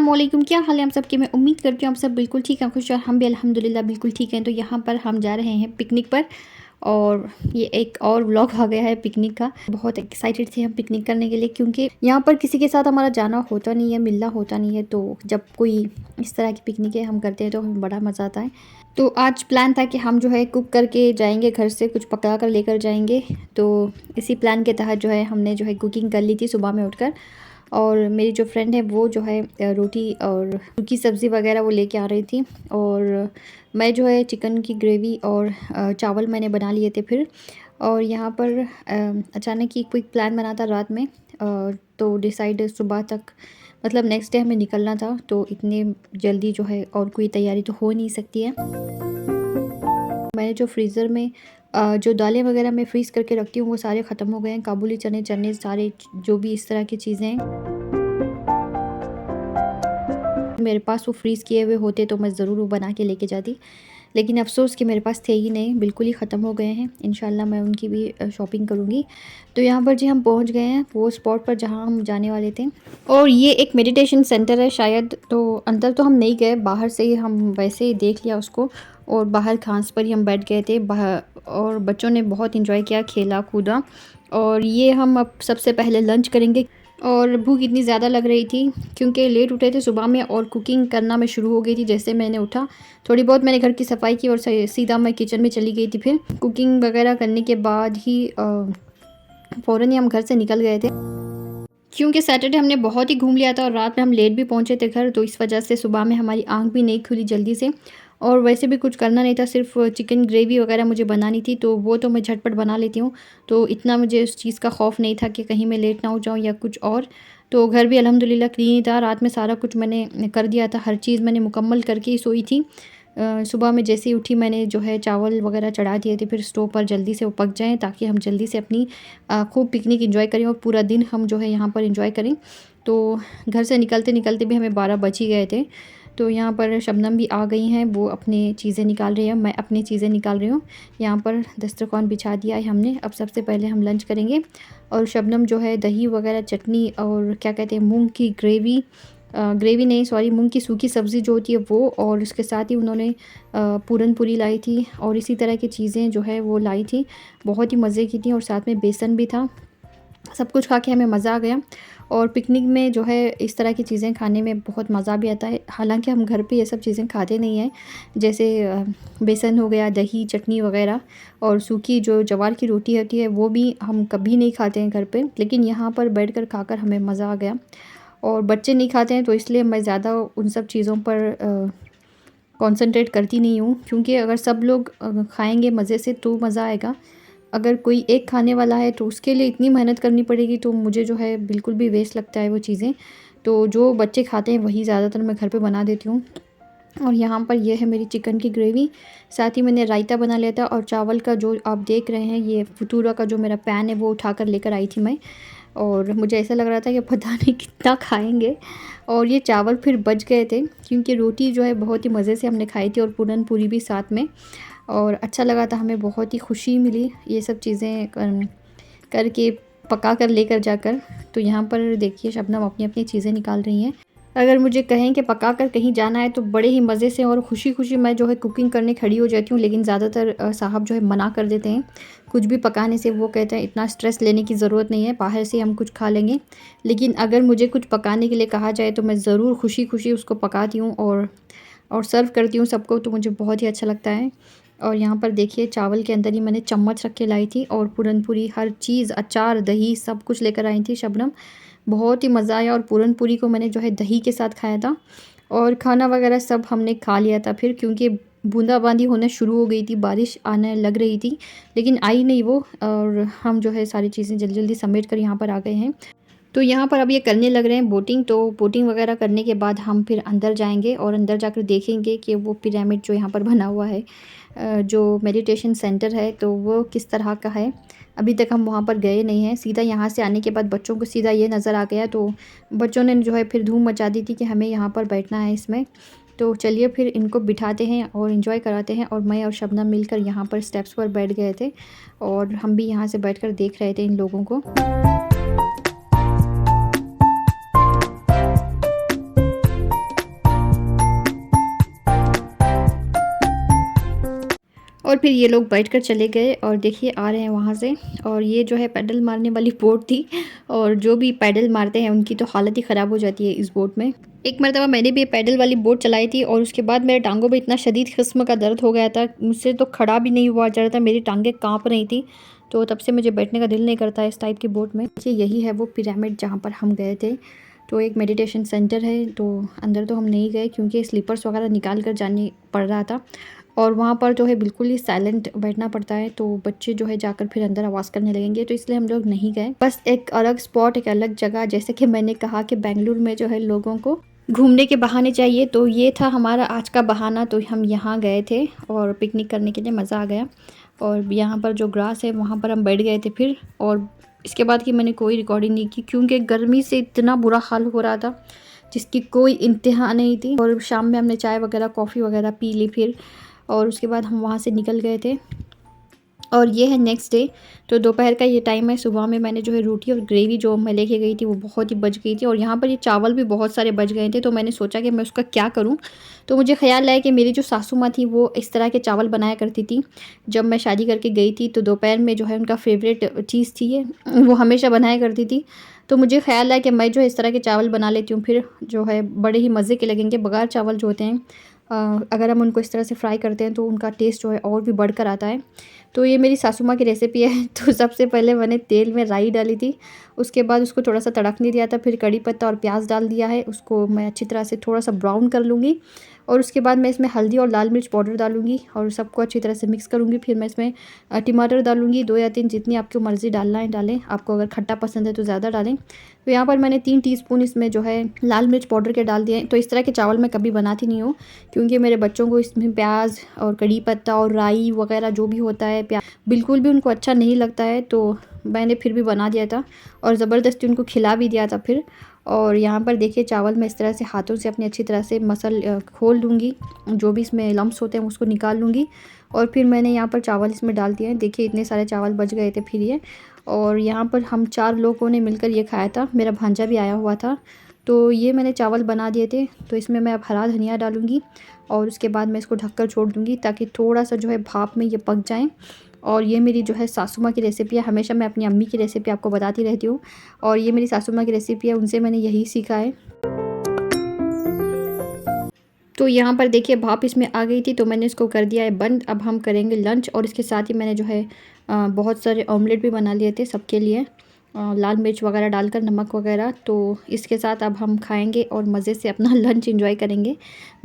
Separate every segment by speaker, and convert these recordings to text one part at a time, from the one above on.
Speaker 1: अस्सलामुअलैकुम, क्या हाल है आप सबके। मैं उम्मीद करती हूँ आप सब बिल्कुल ठीक हैं, खुश, और हम भी अल्हम्दुलिल्लाह बिल्कुल ठीक हैं। तो यहाँ पर हम जा रहे हैं पिकनिक पर, और ये एक और व्लॉग आ गया है पिकनिक का। बहुत एक्साइटेड थे हम पिकनिक करने के लिए, क्योंकि यहाँ पर किसी के साथ हमारा जाना होता नहीं है, मिलना होता नहीं है। तो जब कोई इस तरह की पिकनिकें हम करते हैं तो हमें बड़ा मज़ा आता है। तो आज प्लान था कि हम जो है कुक करके जाएंगे, घर से कुछ पका कर लेकर जाएंगे। तो इसी प्लान के तहत जो है हमने जो है कुकिंग कर ली थी सुबह में उठकर। और मेरी जो फ्रेंड है वो जो है रोटी और सूखी सब्ज़ी वगैरह वो लेके आ रही थी, और मैं जो है चिकन की ग्रेवी और चावल मैंने बना लिए थे फिर। और यहाँ पर अचानक ही क्विक प्लान बना था रात में, तो डिसाइड सुबह तक, मतलब नेक्स्ट डे हमें निकलना था। तो इतने जल्दी जो है और कोई तैयारी तो हो नहीं सकती है। मैंने जो फ्रीज़र में जो दालें वगैरह मैं फ्रीज़ करके रखती हूँ वो सारे ख़त्म हो गए हैं। काबुली चने चने सारे जो भी इस तरह की चीज़ें हैं, मेरे पास वो फ्रीज़ किए हुए होते तो मैं ज़रूर वो बना के लेके जाती, लेकिन अफ़सोस कि मेरे पास थे ही नहीं, बिल्कुल ही ख़त्म हो गए हैं। इंशाल्लाह मैं उनकी भी शॉपिंग करूँगी। तो यहाँ पर जी हम पहुँच गए हैं वो स्पॉट पर जहाँ हम जाने वाले थे, और ये एक मेडिटेशन सेंटर है शायद। तो अंदर तो हम नहीं गए, बाहर से ही हम वैसे ही देख लिया उसको, और बाहर घास पर ही हम बैठ गए थे बाहर। और बच्चों ने बहुत इंजॉय किया, खेला कूदा। और ये हम अब सबसे पहले लंच करेंगे, और भूख इतनी ज़्यादा लग रही थी क्योंकि लेट उठे थे सुबह में, और कुकिंग करना मैं शुरू हो गई थी जैसे मैंने उठा। थोड़ी बहुत मैंने घर की सफाई की और सीधा मैं किचन में चली गई थी। फिर कुकिंग वगैरह करने के बाद ही फ़ौरन ही हम घर से निकल गए थे, क्योंकि सैटरडे हमने बहुत ही घूम लिया था और रात में हम लेट भी पहुंचे थे घर। तो इस वजह से सुबह में हमारी आंख भी नहीं खुली जल्दी से, और वैसे भी कुछ करना नहीं था, सिर्फ चिकन ग्रेवी वगैरह मुझे बनानी थी। तो वो तो मैं झटपट बना लेती हूँ, तो इतना मुझे उस चीज़ का खौफ नहीं था कि कहीं मैं लेट ना हो जाऊँ या कुछ और। तो घर भी अल्हम्दुलिल्लाह क्लीन ही था, रात में सारा कुछ मैंने कर दिया था, हर चीज़ मैंने मुकम्मल करके ही सोई थी। सुबह में जैसे ही उठी मैंने जो है चावल वगैरह चढ़ा दिए थे फिर स्टोव पर, जल्दी से वो पक जाएँ ताकि हम जल्दी से अपनी खूब पिकनिक एंजॉय करें और पूरा दिन हम जो है यहाँ पर एंजॉय करें। तो घर से निकलते निकलते भी हमें 12 बज ही गए थे। तो यहाँ पर शबनम भी आ गई हैं, वो अपनी चीज़ें निकाल रही है, मैं अपनी चीज़ें निकाल रही हूँ। यहाँ पर दस्तरखान बिछा दिया है हमने। अब सबसे पहले हम लंच करेंगे, और शबनम जो है दही वगैरह, चटनी और क्या कहते हैं मूंग की ग्रेवी नहीं सॉरी, मूंग की सूखी सब्ज़ी जो होती है वो, और उसके साथ ही उन्होंने पूरन पूरी लाई थी और इसी तरह की चीज़ें जो है वो लाई थी। बहुत ही मज़े की थी, और साथ में बेसन भी था। सब कुछ खा के हमें मज़ा आ गया। और पिकनिक में जो है इस तरह की चीज़ें खाने में बहुत मज़ा भी आता है। हालांकि हम घर पे ये सब चीज़ें खाते नहीं हैं, जैसे बेसन हो गया, दही चटनी वगैरह, और सूखी जो ज्वार की रोटी होती है वो भी हम कभी नहीं खाते हैं घर पे, लेकिन यहाँ पर बैठकर खाकर हमें मज़ा आ गया। और बच्चे नहीं खाते हैं तो इसलिए मैं ज़्यादा उन सब चीज़ों पर कंसंट्रेट करती नहीं हूँ, क्योंकि अगर सब लोग खाएंगे मज़े से तो मज़ा आएगा। अगर कोई एक खाने वाला है तो उसके लिए इतनी मेहनत करनी पड़ेगी, तो मुझे जो है बिल्कुल भी वेस्ट लगता है वो चीज़ें। तो जो बच्चे खाते हैं वही ज़्यादातर मैं घर पे बना देती हूँ। और यहाँ पर यह है मेरी चिकन की ग्रेवी, साथ ही मैंने रायता बना लिया था। और चावल का जो आप देख रहे हैं, ये फतूरा का जो मेरा पैन है वो उठा कर लेकर आई थी मैं, और मुझे ऐसा लग रहा था कि पता नहीं कितना खाएंगे। और ये चावल फिर बच गए थे, क्योंकि रोटी जो है बहुत ही मज़े से हमने खाई थी, और पूरन पूरी भी साथ में, और अच्छा लगा था, हमें बहुत ही खुशी मिली ये सब चीज़ें करके, पका कर लेकर जाकर। तो यहाँ पर देखिए शबनम अपनी अपनी चीज़ें निकाल रही हैं। अगर मुझे कहें कि पका कर कहीं जाना है तो बड़े ही मज़े से और खुशी खुशी मैं जो है कुकिंग करने खड़ी हो जाती हूँ, लेकिन ज़्यादातर साहब जो है मना कर देते हैं कुछ भी पकाने से। वो कहते हैं इतना स्ट्रेस लेने की ज़रूरत नहीं है, बाहर से हम कुछ खा लेंगे। लेकिन अगर मुझे कुछ पकाने के लिए कहा जाए तो मैं ज़रूर खुशी खुशी उसको पकाती हूँ और सर्व करती हूँ सबको, तो मुझे बहुत ही अच्छा लगता है। और यहाँ पर देखिए चावल के अंदर ही मैंने चम्मच रख के लाई थी, और पूरन पूरी हर चीज़, अचार दही सब कुछ लेकर आई थी शबनम। बहुत ही मज़ा आया, और पूरन पूरी को मैंने जो है दही के साथ खाया था। और खाना वगैरह सब हमने खा लिया था फिर, क्योंकि बूंदाबांदी होना शुरू हो गई थी, बारिश आने लग रही थी, लेकिन आई नहीं वो। और हम जो है सारी चीज़ें जल्दी जल्दी समेट कर यहाँ पर आ गए हैं। तो यहाँ पर अब ये करने लग रहे हैं बोटिंग। तो बोटिंग वगैरह करने के बाद हम फिर अंदर जाएंगे, और अंदर जाकर देखेंगे कि वो पिरामिड जो यहाँ पर बना हुआ है, जो मेडिटेशन सेंटर है, तो वो किस तरह का है। अभी तक हम वहाँ पर गए नहीं हैं। सीधा यहाँ से आने के बाद बच्चों को सीधा ये नज़र आ गया, तो बच्चों ने जो है फिर धूम मचा दी थी कि हमें यहाँ पर बैठना है इसमें। तो चलिए फिर इनको बिठाते हैं और इन्जॉय कराते हैं। और मैं और शबनम मिलकर यहाँ पर स्टेप्स पर बैठ गए थे, और हम भी यहाँ से बैठकर देख रहे थे इन लोगों को। और फिर ये लोग बैठकर चले गए और देखिए आ रहे हैं वहाँ से। और ये जो है पैडल मारने वाली बोट थी, और जो भी पैडल मारते हैं उनकी तो हालत ही ख़राब हो जाती है इस बोट में। एक मरतबा मैंने भी पैडल वाली बोट चलाई थी और उसके बाद मेरे टांगों में इतना शदीद किस्म का दर्द हो गया था, मुझसे तो खड़ा भी नहीं हुआ जा रहा था, मेरी टांगें काँप रही थी। तो तब से मुझे बैठने का दिल नहीं करता है इस टाइप की बोट में। यही है वो पिरामिड जहाँ पर हम गए थे। तो एक मेडिटेशन सेंटर है, तो अंदर तो हम नहीं गए क्योंकि स्लीपर्स वगैरह निकाल कर जाने पड़ रहा था, और वहाँ पर जो है बिल्कुल ही साइलेंट बैठना पड़ता है, तो बच्चे जो है जाकर फिर अंदर आवाज़ करने लगेंगे, तो इसलिए हम लोग नहीं गए। बस एक अलग स्पॉट, एक अलग जगह, जैसे कि मैंने कहा कि बेंगलुरु में जो है लोगों को घूमने के बहाने चाहिए, तो ये था हमारा आज का बहाना। तो हम यहाँ गए थे और पिकनिक करने के लिए, मज़ा आ गया। और यहाँ पर जो ग्रास है वहाँ पर हम बैठ गए थे फिर, और इसके बाद की मैंने कोई रिकॉर्डिंग नहीं की क्योंकि गर्मी से इतना बुरा हाल हो रहा था जिसकी कोई इंतहा नहीं थी। और शाम में हमने चाय वगैरह, कॉफ़ी वगैरह पी ली फिर, और उसके बाद हम वहाँ से निकल गए थे। और ये है नेक्स्ट डे। तो दोपहर का ये टाइम है। सुबह में मैंने जो है रोटी और ग्रेवी जो मैं लेके गई थी वो बहुत ही बच गई थी, और यहाँ पर ये चावल भी बहुत सारे बच गए थे। तो मैंने सोचा कि मैं उसका क्या करूँ। तो मुझे ख्याल आया कि मेरी जो सासू माँ थी वो इस तरह के चावल बनाया करती थी। जब मैं शादी करके गई थी तो दोपहर में जो है उनका फेवरेट चीज़ थी ये, वो हमेशा बनाया करती थी। तो मुझे ख्याल आया कि मैं जो है इस तरह के चावल बना लेती हूँ, फिर जो है बड़े ही मज़े के लगेंगे। बघार चावल जो होते हैं, अगर हम उनको इस तरह से फ्राई करते हैं तो उनका टेस्ट जो है और भी बढ़कर आता है। तो ये मेरी सासू माँ की रेसिपी है। तो सबसे पहले मैंने तेल में राई डाली थी, उसके बाद उसको थोड़ा सा तड़कने दिया था, फिर कड़ी पत्ता और प्याज डाल दिया है, उसको मैं अच्छी तरह से थोड़ा सा ब्राउन कर लूँगी। और उसके बाद मैं इसमें हल्दी और लाल मिर्च पाउडर डालूँगी और सबको अच्छी तरह से मिक्स करूँगी। फिर मैं इसमें टमाटर डालूँगी, 2 या 3, जितनी आपकी मर्ज़ी डालना है डालें, आपको अगर खट्टा पसंद है तो ज़्यादा डालें। तो यहाँ पर मैंने 3 टीस्पून इसमें जो है लाल मिर्च पाउडर के डाल दिए हैं। तो इस तरह के चावल मैं कभी बनाती नहीं हूँ क्योंकि मेरे बच्चों को इसमें प्याज और कड़ी पत्ता और राई वगैरह जो भी होता है, बिल्कुल भी उनको अच्छा नहीं लगता है। तो मैंने फिर भी बना दिया था और ज़बरदस्ती उनको खिला भी दिया था फिर। और यहाँ पर देखिए चावल मैं इस तरह से हाथों से अपनी अच्छी तरह से खोल दूँगी, जो भी इसमें लम्स होते हैं उसको निकाल लूँगी। और फिर मैंने यहाँ पर चावल इसमें डाल दिए हैं। देखिए इतने सारे चावल बच गए थे फिर ये। और यहाँ पर हम 4 लोगों ने मिलकर ये खाया था, मेरा भांजा भी आया हुआ था। तो ये मैंने चावल बना दिए थे। तो इसमें मैं अब हरा धनिया डालूँगी और उसके बाद मैं इसको ढककर छोड़ दूँगी ताकि थोड़ा सा जो है भाप में ये पक जाएँ। और ये मेरी जो है सासू माँ की रेसिपी है। हमेशा मैं अपनी अम्मी की रेसिपी आपको बताती रहती हूँ, और ये मेरी सासू माँ की रेसिपी है, उनसे मैंने यही सीखा है। तो यहाँ पर देखिए भाप इसमें आ गई थी, तो मैंने इसको कर दिया है बंद। अब हम करेंगे लंच, और इसके साथ ही मैंने जो है बहुत सारे ऑमलेट भी बना लिए थे सबके लिए, लाल मिर्च वगैरह डालकर, नमक वगैरह। तो इसके साथ अब हम खाएंगे और मज़े से अपना लंच एंजॉय करेंगे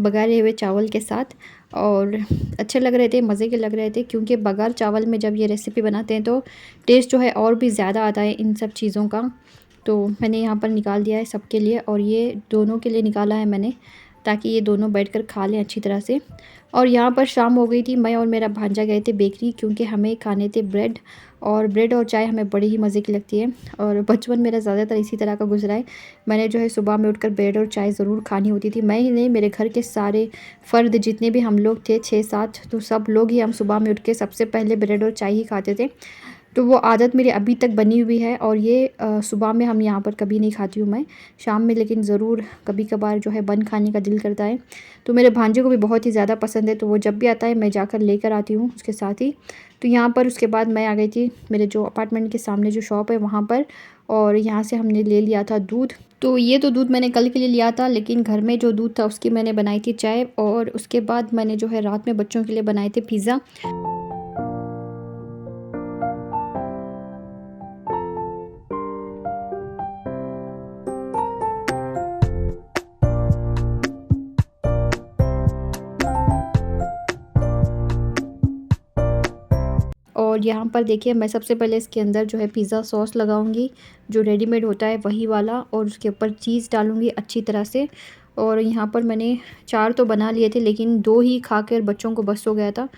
Speaker 1: बघारे हुए चावल के साथ। और अच्छे लग रहे थे, मज़े के लग रहे थे, क्योंकि बघार चावल में जब ये रेसिपी बनाते हैं तो टेस्ट जो है और भी ज़्यादा आता है इन सब चीज़ों का। तो मैंने यहाँ पर निकाल दिया है सबके लिए, और ये दोनों के लिए निकाला है मैंने ताकि ये दोनों बैठकर खा लें अच्छी तरह से। और यहाँ पर शाम हो गई थी, मैं और मेरा भांजा गए थे बेकरी क्योंकि हमें खाने थे ब्रेड, और ब्रेड और चाय हमें बड़ी ही मज़े की लगती है। और बचपन मेरा ज़्यादातर इसी तरह का गुजरा है। मैंने जो है सुबह में उठकर ब्रेड और चाय ज़रूर खानी होती थी। मैं ही नहीं, मेरे घर के सारे फ़र्द जितने भी हम लोग थे 6-7, तो सब लोग ही हम सुबह में उठ के सबसे पहले ब्रेड और चाय ही खाते थे। तो वो आदत मेरी अभी तक बनी हुई है, और ये सुबह में हम यहाँ पर कभी नहीं खाती हूँ मैं, शाम में लेकिन ज़रूर कभी कभार जो है बन खाने का दिल करता है। तो मेरे भांजे को भी बहुत ही ज़्यादा पसंद है, तो वो जब भी आता है मैं जाकर लेकर आती हूँ उसके साथ ही। तो यहाँ पर उसके बाद मैं आ गई थी मेरे जो अपार्टमेंट के सामने जो शॉप है वहाँ पर, और यहाँ से हमने ले लिया था दूध। तो ये तो दूध मैंने कल के लिए लिया था, लेकिन घर में जो दूध था उसकी मैंने बनाई थी चाय, और उसके बाद मैंने जो है रात में बच्चों के लिए बनाए थे पिज़्ज़ा। और यहाँ पर देखिए मैं सबसे पहले इसके अंदर जो है पिज़्ज़ा सॉस लगाऊंगी, जो रेडीमेड होता है वही वाला, और उसके ऊपर चीज़ डालूंगी अच्छी तरह से। और यहाँ पर मैंने 4 तो बना लिए थे, लेकिन 2 ही खाकर बच्चों को बस हो गया था,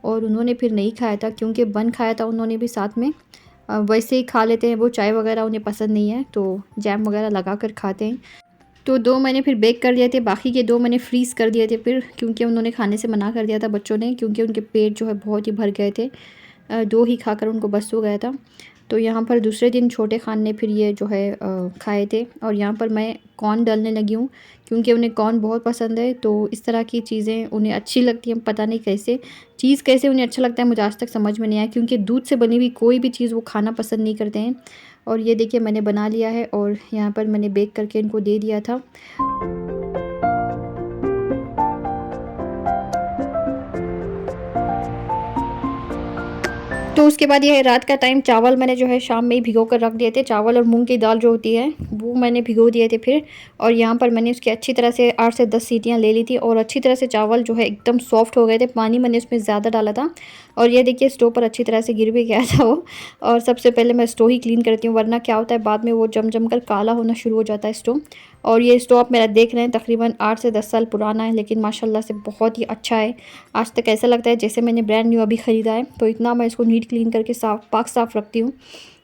Speaker 1: और उन्होंने फिर नहीं खाया था क्योंकि बन खाया था उन्होंने भी साथ में। वैसे ही खा लेते हैं वो, चाय वगैरह उन्हें पसंद नहीं है, तो जैम वगैरह लगा कर खाते हैं। तो 2 मैंने फिर बेक कर दिए थे, बाकी के 2 मैंने फ्रीज़ कर दिए थे फिर, क्योंकि उन्होंने खाने से मना कर दिया था बच्चों ने, क्योंकि उनके पेट जो है बहुत ही भर गए थे। 2 ही खाकर उनको बस हो गया था। तो यहाँ पर दूसरे दिन छोटे खान ने फिर ये जो है खाए थे। और यहाँ पर मैं कॉर्न डालने लगी हूँ क्योंकि उन्हें कॉर्न बहुत पसंद है। तो इस तरह की चीज़ें उन्हें अच्छी लगती हैं, पता नहीं कैसे कैसे उन्हें अच्छा लगता है, मुझे आज तक समझ में नहीं आया, क्योंकि दूध से बनी हुई कोई भी चीज़ वो खाना पसंद नहीं करते हैं। और ये देखिए मैंने बना लिया है और यहाँ पर मैंने बेक करके इनको दे दिया था। तो उसके बाद ये है रात का टाइम, चावल मैंने जो है शाम में ही भिगो कर रख दिए थे। चावल और मूंग की दाल जो होती है वो मैंने भिगो दिए थे फिर। और यहाँ पर मैंने उसकी अच्छी तरह से 8 से 10 सीटियाँ ले ली थी और अच्छी तरह से चावल जो है एकदम सॉफ्ट हो गए थे। पानी मैंने उसमें ज़्यादा डाला था और ये देखिए स्टोव पर अच्छी तरह से गिर भी गया था वो। और सबसे पहले मैं स्टोव ही क्लीन करती हूँ, वरना क्या होता है बाद में वो जम कर काला होना शुरू हो जाता है स्टोव। और ये स्टोव आप मेरा देख रहे हैं तकरीबन 8 से 10 साल पुराना है, लेकिन माशाल्लाह से बहुत ही अच्छा है। आज तक ऐसा लगता है जैसे मैंने ब्रांड न्यू अभी ख़रीदा है। तो इतना मैं इसको नीट क्लीन करके साफ़ रखती हूँ।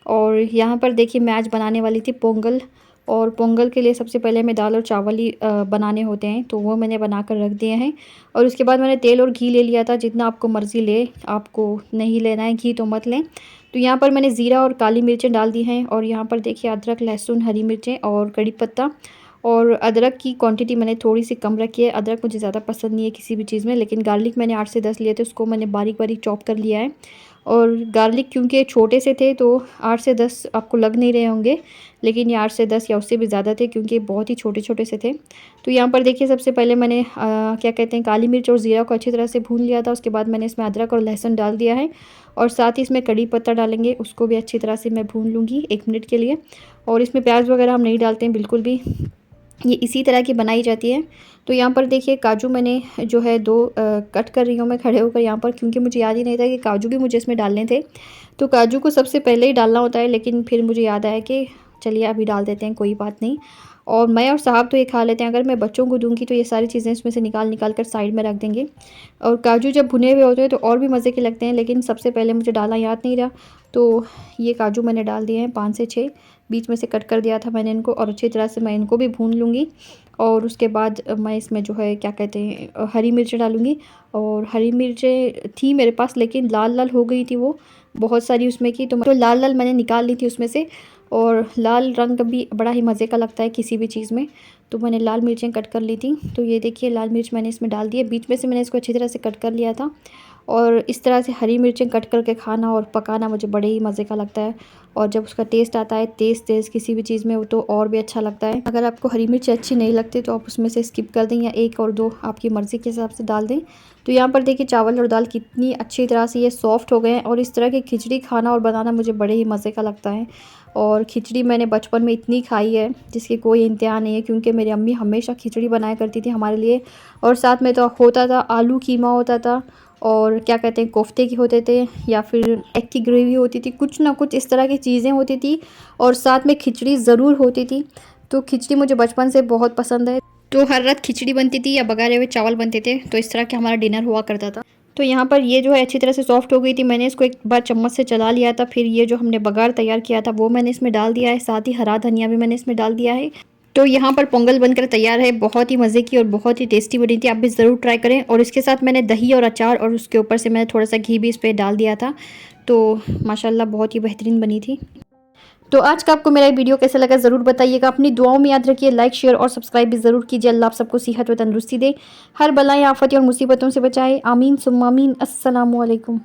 Speaker 1: और यहाँ पर देखिए मैं आज बनाने वाली थी पोंगल। और पोंगल के लिए सबसे पहले मैं दाल और चावल ही बनाने होते हैं, तो वो मैंने बना कर रख दिए हैं। और उसके बाद मैंने तेल और घी ले लिया था, जितना आपको मर्ज़ी ले, आपको नहीं लेना है घी तो मत लें। तो यहाँ पर मैंने ज़ीरा और काली मिर्चें डाल दी हैं। और यहाँ पर देखिए अदरक, लहसुन, हरी मिर्चें और कड़ी पत्ता। और अदरक की क्वांटिटी मैंने थोड़ी सी कम रखी है, अदरक मुझे ज़्यादा पसंद नहीं है किसी भी चीज़ में। लेकिन गार्लिक मैंने 8 से 10 लिए थे, उसको मैंने बारीक बारीक चॉप कर लिया है। और गार्लिक क्योंकि छोटे से थे तो 8 से 10 आपको लग नहीं रहे होंगे, लेकिन ये 8 से 10 या उससे भी ज़्यादा थे क्योंकि बहुत ही छोटे छोटे से थे। तो यहाँ पर देखिए सबसे पहले मैंने क्या कहते हैं काली मिर्च और ज़ीरा को अच्छी तरह से भून लिया था। उसके बाद मैंने इसमें अदरक और लहसुन डाल दिया है और साथ ही इसमें कड़ी पत्ता डालेंगे, उसको भी अच्छी तरह से मैं भून लूँगी 1 मिनट के लिए। और इसमें प्याज वगैरह हम नहीं डालते हैं बिल्कुल भी, ये इसी तरह की बनाई जाती है। तो यहाँ पर देखिए काजू मैंने जो है 2 कट कर रही हूँ मैं खड़े होकर यहाँ पर, क्योंकि मुझे याद ही नहीं था कि काजू भी मुझे इसमें डालने थे। तो काजू को सबसे पहले ही डालना होता है, लेकिन फिर मुझे याद आया कि चलिए अभी डाल देते हैं, कोई बात नहीं। और मैं और साहब तो ये खा लेते हैं, अगर मैं बच्चों को दूंगी तो ये सारी चीज़ें इसमें से निकाल कर साइड में रख देंगे। और काजू जब भुने हुए होते हैं तो और भी मज़े के लगते हैं, लेकिन सबसे पहले मुझे डालना याद नहीं रहा। तो ये काजू मैंने डाल दिए हैं 5 से 6, बीच में से कट कर दिया था मैंने इनको। और अच्छी तरह से मैं इनको भी भून लूँगी। और उसके बाद मैं इसमें जो है क्या कहते हैं हरी मिर्च डालूँगी। और हरी मिर्चें थी मेरे पास, लेकिन लाल लाल हो गई थी वो बहुत सारी उसमें की, तो लाल लाल मैंने निकाल ली थी उसमें से। और लाल रंग भी बड़ा ही मज़े का लगता है किसी भी चीज़ में, तो मैंने लाल मिर्चें कट कर ली थी। तो ये देखिए लाल मिर्च मैंने इसमें डाल दी है, बीच में से मैंने इसको अच्छी तरह से कट कर लिया था। और इस तरह से हरी मिर्चें कट करके खाना और पकाना मुझे बड़े ही मज़े का लगता है। और जब उसका टेस्ट आता है तेज़ तेज़ किसी भी चीज़ में, वो तो और भी अच्छा लगता है। अगर आपको हरी मिर्च अच्छी नहीं लगती तो आप उसमें से स्किप कर दें या 1 और 2 आपकी मर्ज़ी के हिसाब से डाल दें। तो यहाँ पर देखिए चावल और दाल कितनी अच्छी तरह से ये सॉफ्ट हो गए हैं। और इस तरह की खिचड़ी खाना और बनाना मुझे बड़े ही मज़े का लगता है। और खिचड़ी मैंने बचपन में इतनी खाई है जिसकी कोई इंतहा नहीं है, क्योंकि मेरी अम्मी हमेशा खिचड़ी बनाया करती थी हमारे लिए। और साथ में तो होता था आलू कीमा होता था, और क्या कहते हैं कोफ्ते की होते थे, या फिर एग की ग्रेवी होती थी, कुछ ना कुछ इस तरह की चीज़ें होती थी। और साथ में खिचड़ी ज़रूर होती थी। तो खिचड़ी मुझे बचपन से बहुत पसंद है। तो हर रात खिचड़ी बनती थी या बघारे हुए चावल बनते थे, तो इस तरह का हमारा डिनर हुआ करता था। तो यहाँ पर ये जो है अच्छी तरह से सॉफ्ट हो गई थी, मैंने इसको एक बार चम्मच से चला लिया था। फिर ये जो हमने बघार तैयार किया था वो मैंने इसमें डाल दिया है, साथ ही हरा धनिया भी मैंने इसमें डाल दिया है। तो यहाँ पर पोंगल बनकर तैयार है, बहुत ही मज़े की और बहुत ही टेस्टी बनी थी, आप भी ज़रूर ट्राई करें। और इसके साथ मैंने दही और अचार और उसके ऊपर से मैंने थोड़ा सा घी भी इस पर डाल दिया था। तो माशाल्लाह बहुत ही बेहतरीन बनी थी। तो आज का आपको मेरा वीडियो कैसा लगा ज़रूर बताइएगा, अपनी दुआओं में याद रखिए, लाइक शेयर और सब्सक्राइब भी ज़रूर कीजिए। अल्लाह आप सबको सेहत व तंदुरुस्ती दे, हर बलाएं आफत और मुसीबतों से बचाए, आमीन सुम्मा आमीन। अस्सलामु अलैकुम।